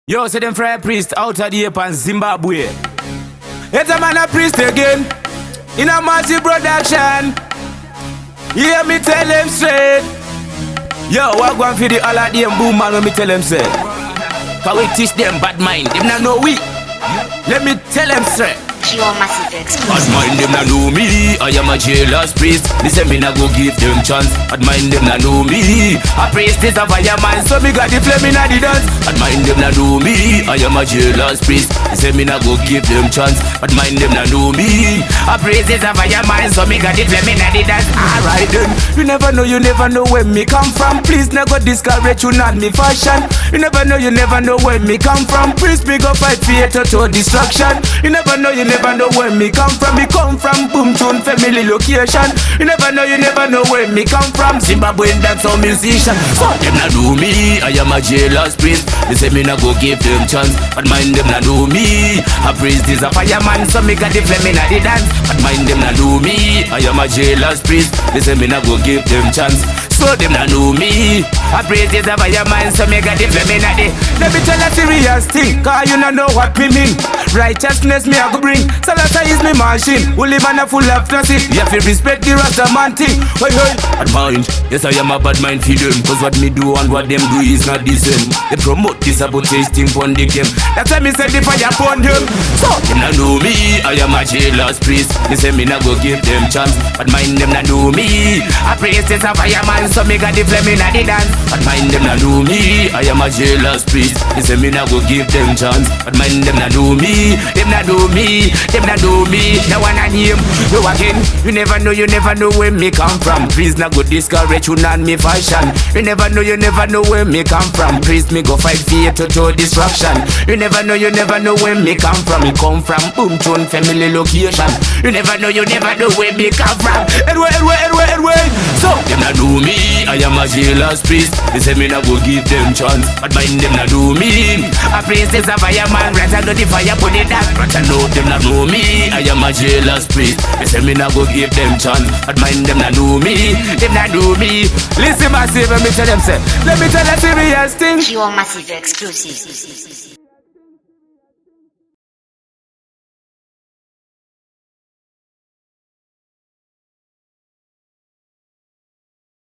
Yo, say them fry priest out of the ape and Zimbabwe. It's a man a priest again, in a massive production. Hear me tell him straight. Yo, what going for the all of them boom man when me tell him say. Cause we teach them bad mind, them not know we. Let me tell them straight. Pure Massive exclusive. Bad mind them not know me, I am a jealous priest. They say me not go give them chance. Bad mind them not know me, a priest is a fireman, so me got the flame in the dance. Bad mind them not know me, I am a jealous priest. They say me not go give them chance. Bad mind them not know me, a priest is a fireman, so me got the flame in the dance. Alright then, you never know where me come from. Please never discourage you, not me fashion. You never know where me come from. Priest me go fight theater to destruction. You never know where me come from. Me come from Boom Tune family location. You never know where me come from. Zimbabwean dancehall musician. So them not do me, I am a jealous priest. They say me not go give them chance, but mind them not do me. A priest is a fireman, so me got the flame in the dance. But mind them not do me, I am a jealous priest. They say me not go give them chance, so them not know me. A priest is a fireman, so me got the flame in the. Let me tell a serious thing, cause you not know what me mean. Righteousness me I go bring. Salasa is me machine. Who live on a full of trust. You have to respect the Rasta man thing. Hey hey. Bad mind. Yes I am a bad mind for them. Cause what me do and what them do is not the same. They promote this sabotage thing on the game. That's why me set the fire upon them. So them not know me, I am a jealous priest. They say me not go give them chance, but mind them not know me. A priest is a fireman, so me got the flame in the dance. But mind them not know me, I am a jealous priest. They say me not go give them chance, but mind them not know me. Them not know me, them not know me. No one I name you again. You never know where me come from. Please not go discourage you, not me fashion. You never know where me come from. Please me go fight theater to destruction. You never know where me come from. Me come from Boom Tune family location. You never know where me come from. Anyway. So them not do me, I am a jealous priest. They say me not go give them chance, but mind them not do me. A priest is a fireman, right under the fire put it down. But I know them not know me, I am a jealous priest. They say me not go give them chance, but mind them not do me. Them not do me. Listen Massive, let me tell them say. Let me tell a serious thing. Pure Massive exclusive.